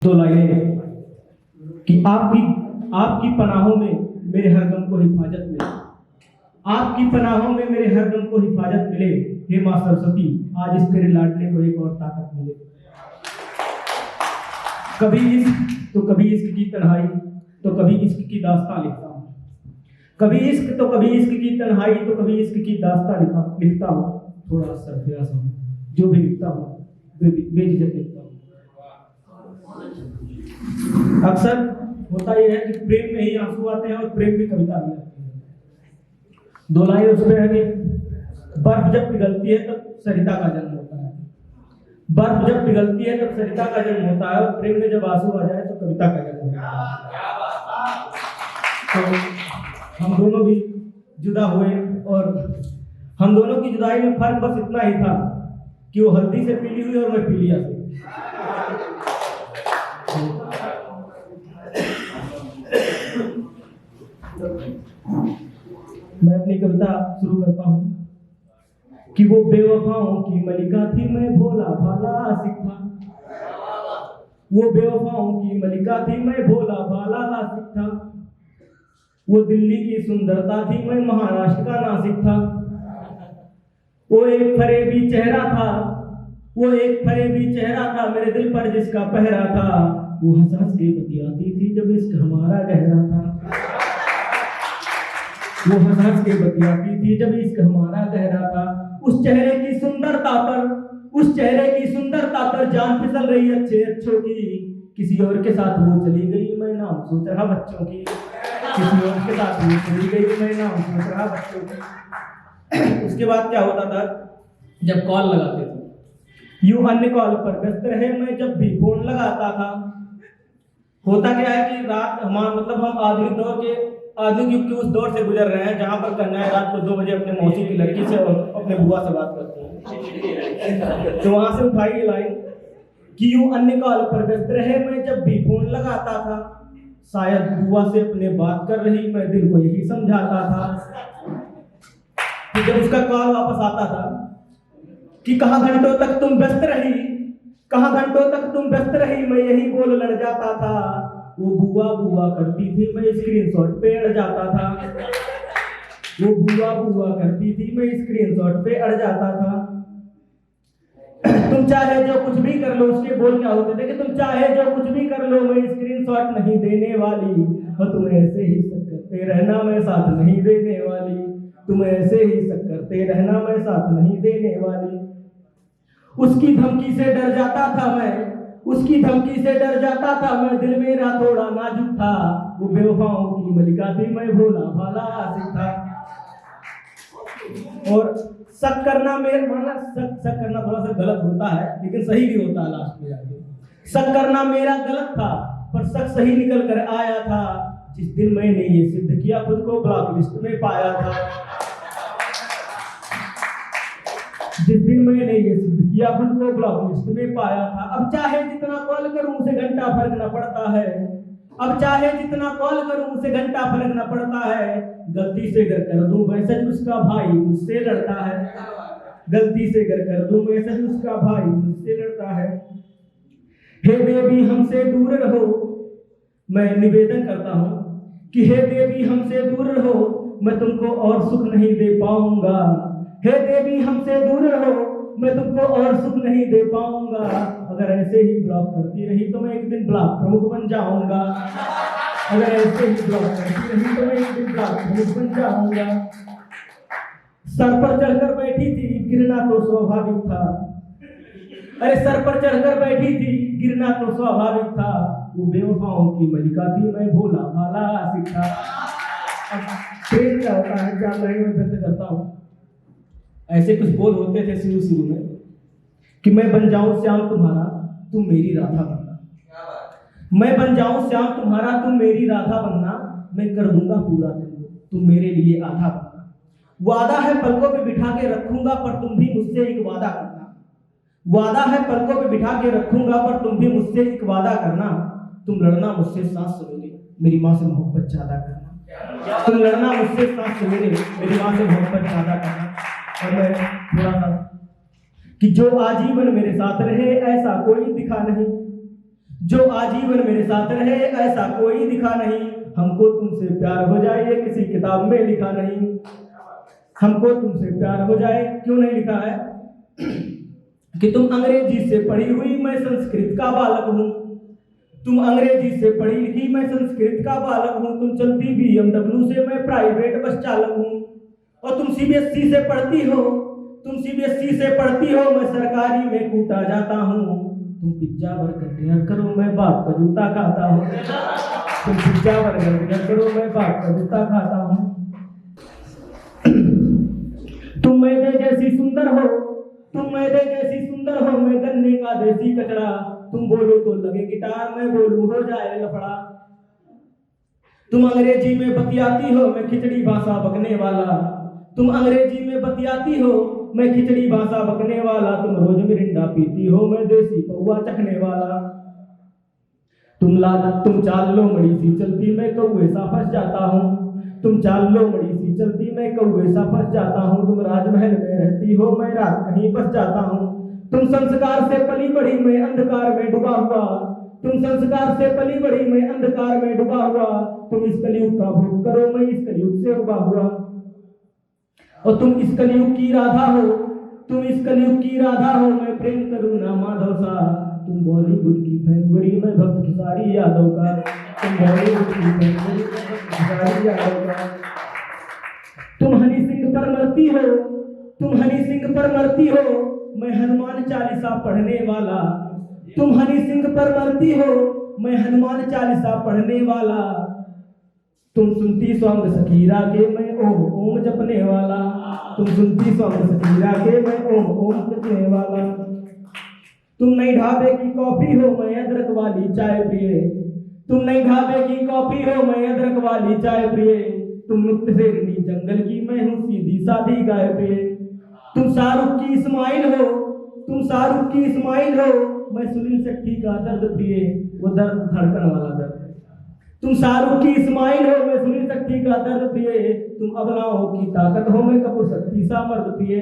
दो लाइनें कि आपकी पनाहों में मेरे हर गम को हिफाजत मिले, आपकी पनाहों में मेरे हर गम को हिफाजत मिले। हे माँ सरस्वती, आज इस तेरे लाडले को एक और ताकत मिले। कभी इश्क तो कभी इश्क की तन्हाई, तो कभी इश्क की दास्तां लिखता हूँ। कभी इश्क तो कभी इश्क की तन्हाई, तो कभी इश्क की दास्तां लिखता हूँ। थोड़ा सरफराज हूँ, जो भी लिखता हूँ बेझिझक लिखता हूँ। अक्सर होता यह है कि प्रेम में ही आंसू आते हैं और प्रेम में कविता भी आती है। दो लाइन उसमें है कि बर्फ जब पिघलती है तब सरिता का जन्म होता है। बर्फ जब पिघलती है तब सरिता का जन्म होता है, और प्रेम में जब आंसू आ जाए तो कविता का जन्म होता है। तो हम दोनों भी जुदा हुए, और हम दोनों की जुदाई में फर्क बस इतना ही था कि वो हल्दी से पीली हुई और मैं पीलिया से। मैं अपनी कविता शुरू करता हूँ कि वो बेवफाओं की मलिका थी, मैं भोला भाला आशिक था। वो बेवफाओं की मलिका थी, मैं भोला भाला आशिक था। वो दिल्ली की सुंदरता थी, मैं महाराष्ट्र का नासिक था। वो एक फरेबी चेहरा था, वो एक फरेबी चेहरा था, मेरे दिल पर जिसका पहरा था। वो हंस हंस के बतियाती थी जब इश्क हमारा गहरा था। वो हंस हंस के बतियाती थी जब इश्क हमारा गहरा था। उस चेहरे की सुंदरता पर जान फिसल रही अच्छे अच्छों की। किसी और के साथ वो चली गई, मैं नाम सोच रहा बच्चों की। किसी और के साथ वो चली गई, मैं नाम सोच रहा बच्चों की। उसके बाद क्या होता था, जब कॉल लगाते थे यूं अन्य कॉल पर व्यस्त रहे, मैं जब भी फोन लगाता था। होता क्या है कि रात हम आधुनिक युग के उस दौर से गुजर रहे हैं जहां पर कन्याएं रात को 2 बजे अपने मौसी की लड़की से और अपने बुआ से बात करती हैं। तो वहां से उठाई ये लाइन कि यूं अन्य कॉल पर व्यस्त रहे, मैं जब भी फोन लगाता था। शायद बुआ से अपने बात कर रही, मैं दिल को यही समझाता था। तो जब उसका कॉल वापस आता था कि कहां घंटों तक तुम व्यस्त रही, कहां घंटों तक तुम व्यस्त रही, मैं यही बोल लड़ जाता था। वो बुआ बुआ करती थी, मैं स्क्रीनशॉट पे अड़ जाता था। वो बुआ बुआ करती थी, मैं स्क्रीनशॉट पे अड़ जाता था। तुम चाहे जो कुछ भी कर लो, उसके बोल क्या होते थे कि तुम चाहे जो कुछ भी कर लो, मैं स्क्रीनशॉट नहीं देने वाली। और तुम ऐसे ही शक करते रहना, मैं साथ नहीं देने वाली। तुम ऐसे ही शक करते रहना, मैं साथ नहीं देने वाली। उसकी धमकी से डर जाता था मैं, उसकी धमकी से डर जाता था मैं, दिल मेरा थोड़ा नाजुक था। वो बेवफाओं की मलिका थी, मैं भोला भाला आशिक था। और शक करना शक करना थोड़ा सा गलत होता है, लेकिन सही भी होता है लास्ट में जाके। शक करना मेरा गलत था, पर शक सही निकल कर आया था। जिस दिन मैंने ये सिद्ध किया, खुद को ब्लॉक लिस्ट में पाया था। जिस दिन मैंने ये सिद्ध किया, खुद को ब्लॉक लिस्ट में पाया था। अब चाहे जितना कॉल करूं उसे घंटा फर्क न पड़ता है। अब चाहे जितना कॉल करूं उसे घंटा फर्क न पड़ता है। गलती से अगर कर दूं मैसेज, उसका भाई मुझसे लड़ता है। गलती से अगर कर दूं मैसेज, उसका भाई मुझसे लड़ता है। हे बेबी हमसे दूर रहो, मैं निवेदन करता हूं कि हे बेबी हमसे दूर रहो, मैं तुमको और सुख नहीं दे पाऊंगा। हे देवी हमसे दूर रहो, मैं तुमको और सुख नहीं दे पाऊंगा। अगर ऐसे ही ब्लॉक करती रही तो मैं एक दिन ब्लॉक प्रमुख बन जाऊंगा। अगर ऐसे ही ब्लॉक करती रही तो मैं एक दिन ब्लॉक प्रमुख बन जाऊंगा। सर पर चढ़कर बैठी थी, गिरना तो स्वाभाविक था। अरे सर पर चढ़कर बैठी थी, गिरना तो स्वाभाविक था। वो बेवफाओं की मलिका थी, मैं भोला भाला आशिक था। अब प्रेम क्या होता है, क्या मैं व्यक्त करता हूँ। ऐसे कुछ बोल होते थे शुरू में कि मैं बन जाऊं श्याम तुम्हारा, तुम मेरी राधा बनना। मैं बन जाऊं श्याम तुम्हारा, तुम मेरी राधा बनना। मैं कर दूंगा पूरा तुमको, तुम मेरे लिए आधा बनना। वादा है पलकों पे बिठा के रखूंगा, पर तुम भी मुझसे एक वादा करना। वादा है पलकों पे बिठा के रखूंगा, पर तुम भी मुझसे एक वादा करना। तुम लड़ना मुझसे सांस सवेरे, मेरी माँ से मोहब्बत ज्यादा करना। तुम लड़ना मुझसे सांस सवेरे, मेरी माँ से मोहब्बत ज्यादा करना। और मैं थोड़ा सा कि जो आजीवन मेरे साथ रहे, ऐसा कोई दिखा नहीं। जो आजीवन मेरे साथ रहे ऐसा कोई दिखा नहीं, हमको तुमसे प्यार हो जाए ये किसी किताब में लिखा नहीं। हमको तुमसे प्यार हो जाए क्यों नहीं लिखा है कि तुम अंग्रेजी से पढ़ी हुई मैं संस्कृत का बालक हूँ। तुम अंग्रेजी से पढ़ी लिखी मैं संस्कृत का बालक हूँ। तुम चलती BMW से मैं प्राइवेट बस चालक हूँ। और तुम CBSE से पढ़ती हो, तुम CBSE से पढ़ती हो, मैं सरकारी में कूटा जाता हूँ। तुम पिज्जा बर्गर डिनर करो मैं बाप का जूता खाता हूँ। तुम पिज्जा बर्गर डिनर करो मैं बाप का जूता खाता हूँ। तुम मैदे जैसी सुंदर हो, तुम मैदे जैसी सुंदर हो, मैं गन्ने का देसी कचरा। तुम बोलो तो लगे गिटार, मैं बोलूं हो जाए लफड़ा। तुम अंग्रेजी में बतियाती हो, मैं खिचड़ी भाषा बकने वाला। तुम अंग्रेजी में बतियाती हो, मैं खिचड़ी भाषा बकने वाला। तुम रोज मिरिंडा पीती हो, मैं देसी पौवा चखने वाला। तुम चाल लो मड़ी सी चलती, मैं कौवे सा फंस जाता हूँ। तुम चाल लो मड़ी सी चलती, मैं कौवे सा फंस जाता हूँ। तुम राजमहल में रहती हो, मैं रात कहीं बस जाता हूँ। तुम संस्कार से पली बड़ी, मैं अंधकार में डूबा हुआ। तुम संस्कार से पली बड़ी, मैं अंधकार में डूबा हुआ। तुम इस कलयुग का भोग करो, मैं इस कलयुग से उबा हुआ। और तुम इस कलयुग की राधा हो, तुम इस कलयुग की राधा हो, मैं प्रेम करूँ ना माधव सा। तुम बॉलीवुड की फैनगरी, मैं भक्त खेसारी यादव का। तुम बॉलीवुड की फैनगरी, मैं भक्त खेसारी यादव का। तुम हनी सिंह पर मरती हो, तुम हनी सिंह पर मरती हो, मैं हनुमान चालीसा पढ़ने वाला। तुम हनी सिंह पर मरती हो, मैं हनुमान चालीसा पढ़ने वाला। तुम सुनती सॉन्ग सकीरा के, मैं ओम ओम जपने वाला। तुम सुनती सॉन्ग सकीरा के, मैं ओम ओम जपने वाला। तुम नई ढाबे की कॉफी हो, मैं अदरक वाली चाय प्रिय। तुम नई ढाबे की कॉफी हो, मैं अदरक वाली चाय प्रिय। तुम नुक्ते शेरनी जंगल की, मैं हूँ सीधी सादी गाय प्रिय। तुम शाहरुख की इस्माइल हो, तुम शाहरुख की इस्माइल हो, मैं सुनील शेट्टी का दर्द प्रिय। वो दर्द धड़कन वाला दर्द। तुम शाहरुख की इस्माइल हो, मैं सुनील शेट्टी का दर्द प्रिय। तुम अबलाओं की ताकत हो, मैं कपूर शक्ति सा मर्द प्रिय।